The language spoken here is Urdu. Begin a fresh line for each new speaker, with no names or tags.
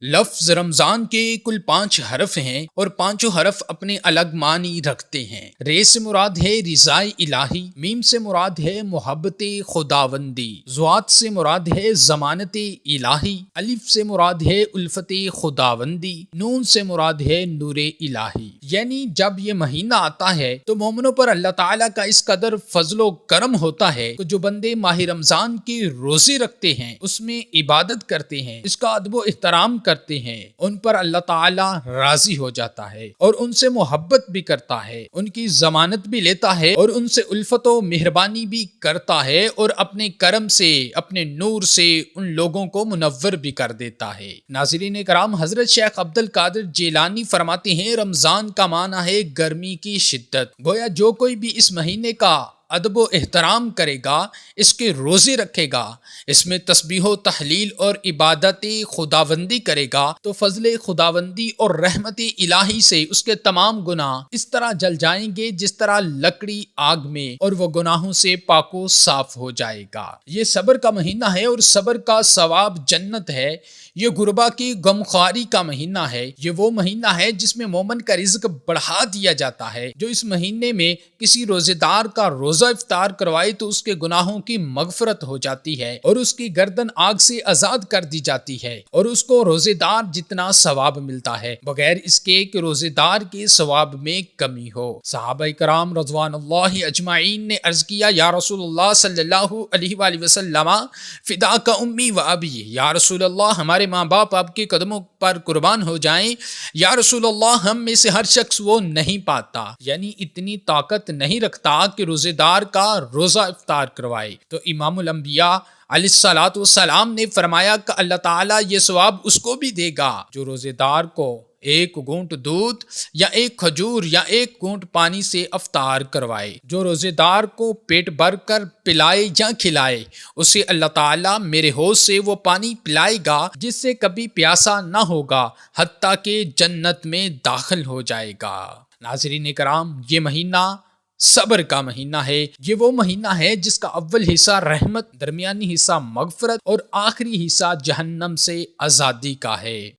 لفظ رمضان کے کل 5 حرف ہیں اور پانچوں حرف اپنے الگ معنی رکھتے ہیں۔ رے سے مراد ہے رضائے الہی، میم سے مراد ہے محبت خداوندی، ضاد سے مراد ہے ضمانت الہی، الف سے مراد ہے الفت خداوندی، نون سے مراد ہے نور الہی۔ یعنی جب یہ مہینہ آتا ہے تو مومنوں پر اللہ تعالیٰ کا اس قدر فضل و کرم ہوتا ہے کہ جو بندے ماہ رمضان کی روزے رکھتے ہیں، اس میں عبادت کرتے ہیں، اس کا ادب و احترام کرتے ہیں، ان پر اللہ تعالیٰ راضی ہو جاتا ہے اور ان سے محبت بھی کرتا ہے، ان کی ضمانت بھی لیتا ہے اور ان سے الفت و مہربانی بھی کرتا ہے اور اپنے کرم سے، اپنے نور سے ان لوگوں کو منور بھی کر دیتا ہے۔ ناظرین کرام، حضرت شیخ عبد القادر جیلانی فرماتے ہیں رمضان کا معنی ہے گرمی کی شدت۔ گویا جو کوئی بھی اس مہینے کا ادب و احترام کرے گا، اس کے روزے رکھے گا، اس میں تسبیح و تحلیل اور عبادت خداوندی کرے گا تو فضل خداوندی اور رحمت الہی سے اس کے تمام گناہ اس طرح جل جائیں گے جس طرح لکڑی آگ میں، اور وہ گناہوں سے پاک و صاف ہو جائے گا۔ یہ صبر کا مہینہ ہے اور صبر کا ثواب جنت ہے۔ یہ غربا کی غمخواری کا مہینہ ہے۔ یہ وہ مہینہ ہے جس میں مومن کا رزق بڑھا دیا جاتا ہے۔ جو اس مہینے میں کسی روزے دار کا روزہ افطار کروائے تو اس کے گناہوں کی مغفرت ہو جاتی ہے اور اس کی گردن آگ سے آزاد کر دی جاتی ہے اور اس کو روزے دار جتنا ثواب ملتا ہے، بغیر اس کے کہ روزے دار کے ثواب میں کمی ہو۔ صحابہ کرام رضوان اللہ اجمعین نے عرض کیا، یا رسول اللہ صلی اللہ علیہ وآلہ وسلم، فداک امی و ابی، یا رسول اللہ ہمارے ماں باپ آپ کے قدموں پر قربان ہو جائیں۔ یا رسول اللہ ہم میں سے ہر شخص وہ نہیں پاتا، یعنی اتنی طاقت نہیں رکھتا کہ روزے دار کا روزہ افطار کروائے۔ تو امام الانبیاء علیہ الصلوۃ والسلام نے فرمایا کہ اللہ تعالیٰ یہ ثواب اس کو بھی دے گا جو روزے دار کو ایک گھونٹ دودھ یا ایک کھجور یا ایک گھونٹ پانی سے افطار کروائے۔ جو روزے دار کو پیٹ بھر کر پلائے یا کھلائے، اسے اللہ تعالیٰ میرے حوض سے وہ پانی پلائے گا جس سے کبھی پیاسا نہ ہوگا حتیٰ کہ جنت میں داخل ہو جائے گا۔ ناظرین کرام، یہ مہینہ صبر کا مہینہ ہے۔ یہ وہ مہینہ ہے جس کا اول حصہ رحمت، درمیانی حصہ مغفرت اور آخری حصہ جہنم سے آزادی کا ہے۔